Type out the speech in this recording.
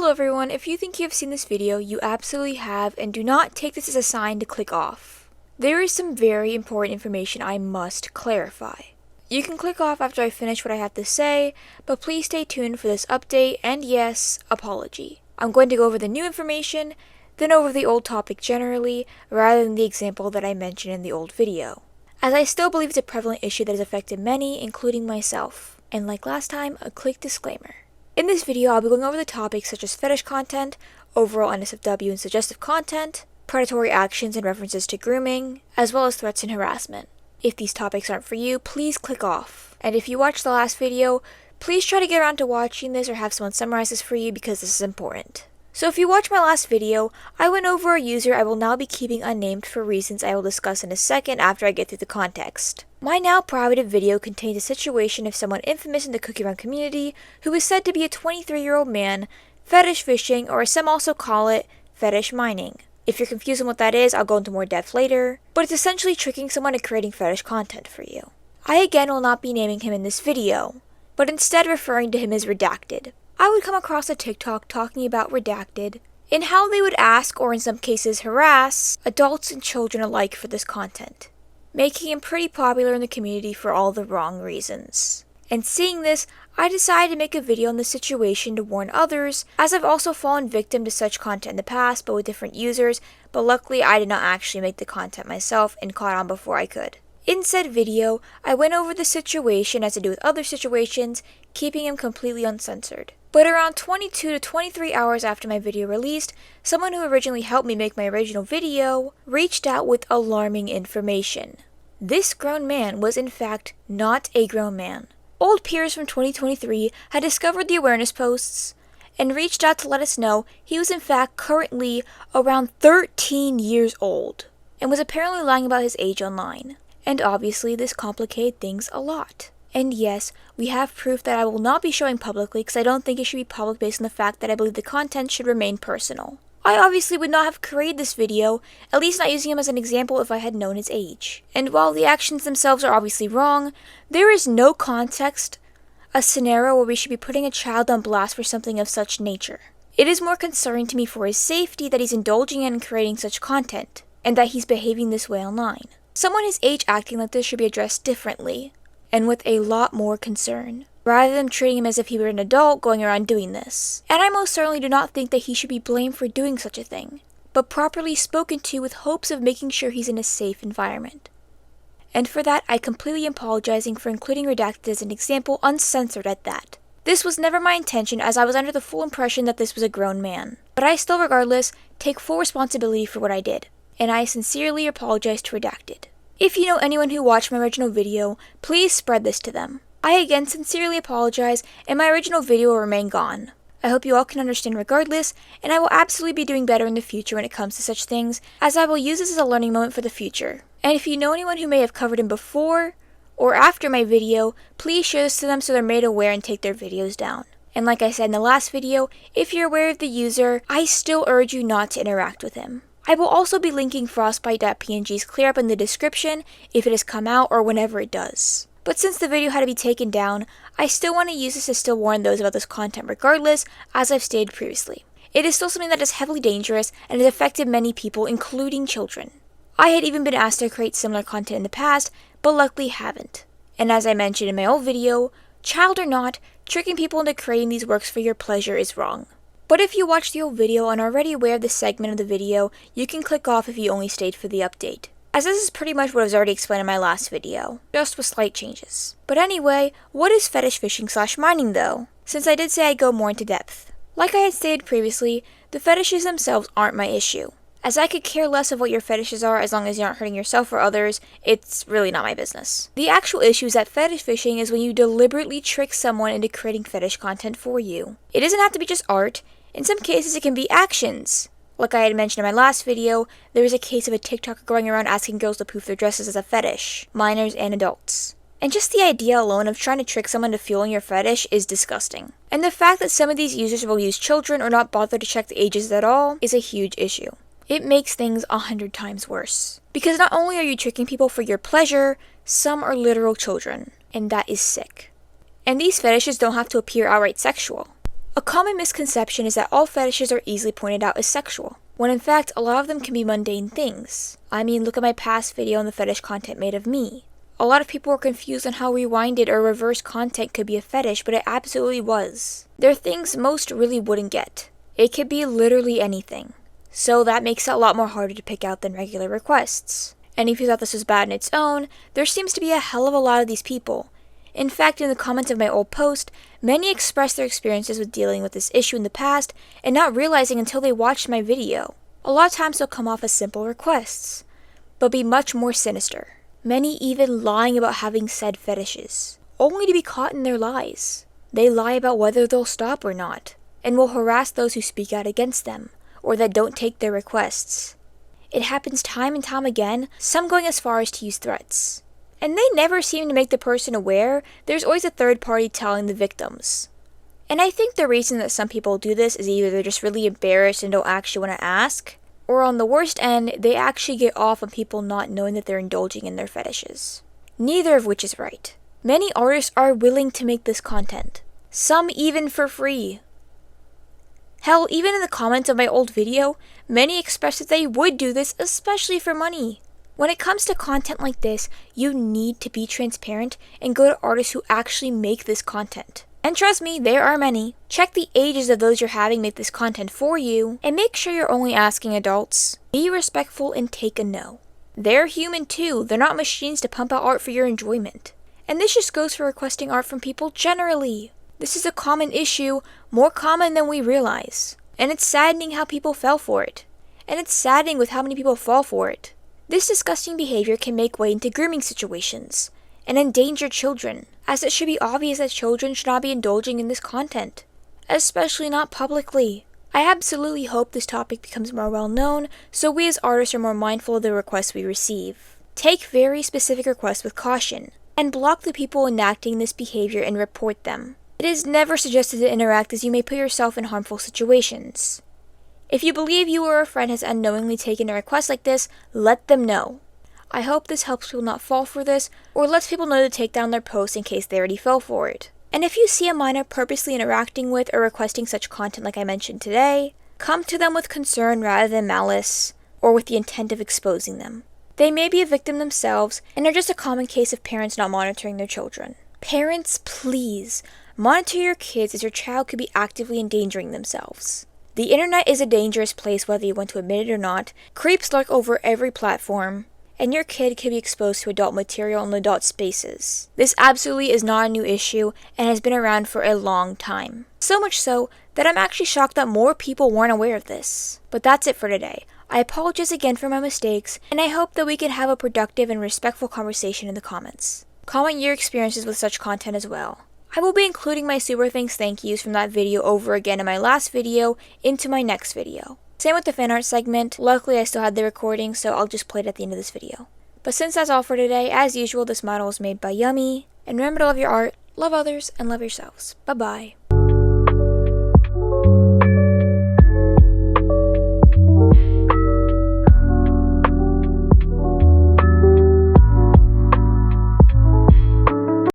Hello everyone, if you think you have seen this video, you absolutely have, and do not take this as a sign to click off. There is some very important information I must clarify. You can click off after I finish what I have to say, but please stay tuned for this update and yes, apology. I'm going to go over the new information, then over the old topic generally, rather than the example that I mentioned in the old video, as I still believe it's a prevalent issue that has affected many, including myself. And like last time, a quick disclaimer. In this video, I'll be going over the topics such as fetish content, overall NSFW and suggestive content, predatory actions and references to grooming, as well as threats and harassment. If these topics aren't for you, please click off. And if you watched the last video, please try to get around to watching this or have someone summarize this for you because this is important. So if you watched my last video, I went over a user I will now be keeping unnamed for reasons I will discuss in a second after I get through the context. My now private video contains a situation of someone infamous in the Cookie Run community who is said to be a 23-year-old man fetish fishing, or as some also call it, fetish mining. If you're confused on what that is, I'll go into more depth later, but it's essentially tricking someone into creating fetish content for you. I again will not be naming him in this video, but instead referring to him as Redacted. I would come across a TikTok talking about Redacted and how they would ask, or in some cases harass, adults and children alike for this content, making him pretty popular in the community for all the wrong reasons. And seeing this, I decided to make a video on the situation to warn others, as I've also fallen victim to such content in the past but with different users, but luckily I did not actually make the content myself and caught on before I could. In said video, I went over the situation as I do with other situations, keeping him completely uncensored. But around 22 to 23 hours after my video released, someone who originally helped me make my original video reached out with alarming information. This grown man was in fact not a grown man. Old peers from 2023 had discovered the awareness posts and reached out to let us know he was in fact currently around 13 years old and was apparently lying about his age online. And obviously this complicated things a lot. And yes, we have proof that I will not be showing publicly because I don't think it should be public based on the fact that I believe the content should remain personal. I obviously would not have created this video, at least not using him as an example if I had known his age. And while the actions themselves are obviously wrong, there is no context, a scenario where we should be putting a child on blast for something of such nature. It is more concerning to me for his safety that he's indulging in and creating such content, and that he's behaving this way online. Someone his age acting like this should be addressed differently, and with a lot more concern, rather than treating him as if he were an adult going around doing this. And I most certainly do not think that he should be blamed for doing such a thing, but properly spoken to with hopes of making sure he's in a safe environment. And for that, I completely apologizing for including Redacted as an example, uncensored at that. This was never my intention, as I was under the full impression that this was a grown man. But I still regardless take full responsibility for what I did, and I sincerely apologize to Redacted. If you know anyone who watched my original video, please spread this to them. I again sincerely apologize, and my original video will remain gone. I hope you all can understand regardless, and I will absolutely be doing better in the future when it comes to such things, as I will use this as a learning moment for the future. And if you know anyone who may have covered him before or after my video, please share this to them so they're made aware and take their videos down. And like I said in the last video, if you're aware of the user, I still urge you not to interact with him. I will also be linking Frostbite.png's clear up in the description if it has come out or whenever it does. But since the video had to be taken down, I still want to use this to still warn those about this content regardless, as I've stated previously. It is still something that is heavily dangerous and has affected many people, including children. I had even been asked to create similar content in the past, but luckily haven't. And as I mentioned in my old video, child or not, tricking people into creating these works for your pleasure is wrong. But if you watched the old video and are already aware of this segment of the video, you can click off if you only stayed for the update, as this is pretty much what I was already explained in my last video, just with slight changes. But anyway, what is fetish fishing / mining though? Since I did say I'd go more into depth. Like I had stated previously, the fetishes themselves aren't my issue, as I could care less of what your fetishes are as long as you aren't hurting yourself or others. It's really not my business. The actual issue is that fetish fishing is when you deliberately trick someone into creating fetish content for you. It doesn't have to be just art. In some cases, it can be actions. Like I had mentioned in my last video, there was a case of a TikToker going around asking girls to poof their dresses as a fetish, minors and adults. And just the idea alone of trying to trick someone to fueling your fetish is disgusting. And the fact that some of these users will use children or not bother to check the ages at all is a huge issue. It makes things 100 times worse. Because not only are you tricking people for your pleasure, some are literal children, and that is sick. And these fetishes don't have to appear outright sexual. A common misconception is that all fetishes are easily pointed out as sexual, when in fact a lot of them can be mundane things. I mean, look at my past video on the fetish content made of me. A lot of people were confused on how rewinded or reversed content could be a fetish, but it absolutely was. There are things most really wouldn't get. It could be literally anything. So that makes it a lot more harder to pick out than regular requests. And if you thought this was bad in its own, there seems to be a hell of a lot of these people. In fact, in the comments of my old post, many expressed their experiences with dealing with this issue in the past and not realizing until they watched my video. A lot of times they'll come off as simple requests, but be much more sinister. Many even lying about having said fetishes, only to be caught in their lies. They lie about whether they'll stop or not, and will harass those who speak out against them, or that don't take their requests. It happens time and time again, some going as far as to use threats. And they never seem to make the person aware. There's always a third party telling the victims. And I think the reason that some people do this is either they're just really embarrassed and don't actually want to ask, or on the worst end, they actually get off on people not knowing that they're indulging in their fetishes. Neither of which is right. Many artists are willing to make this content, some even for free. Hell, even in the comments of my old video, many expressed that they would do this especially for money. When it comes to content like this, you need to be transparent and go to artists who actually make this content. And trust me, there are many. Check the ages of those you're having make this content for you, and make sure you're only asking adults. Be respectful and take a no. They're human too, they're not machines to pump out art for your enjoyment. And this just goes for requesting art from people generally. This is a common issue, more common than we realize. And it's saddening how people fell for it. And it's saddening with how many people fall for it. This disgusting behavior can make way into grooming situations and endanger children, as it should be obvious that children should not be indulging in this content, especially not publicly. I absolutely hope this topic becomes more well known, so we as artists are more mindful of the requests we receive. Take very specific requests with caution, and block the people enacting this behavior and report them. It is never suggested to interact, as you may put yourself in harmful situations. If you believe you or a friend has unknowingly taken a request like this, let them know. I hope this helps people not fall for this, or lets people know to take down their posts in case they already fell for it. And if you see a minor purposely interacting with or requesting such content like I mentioned today, come to them with concern rather than malice, or with the intent of exposing them. They may be a victim themselves, and are just a common case of parents not monitoring their children. Parents, please, monitor your kids, as your child could be actively endangering themselves. The internet is a dangerous place whether you want to admit it or not. Creeps lurk over every platform, and your kid could be exposed to adult material in adult spaces. This absolutely is not a new issue and has been around for a long time. So much so that I'm actually shocked that more people weren't aware of this. But that's it for today. I apologize again for my mistakes, and I hope that we can have a productive and respectful conversation in the comments. Comment your experiences with such content as well. I will be including my super thanks thank yous from that video over again in my last video into my next video. Same with the fan art segment. Luckily I still had the recording, so I'll just play it at the end of this video. But since that's all for today, as usual, this model was made by YUMMIS. And remember to love your art, love others, and love yourselves. Bye bye.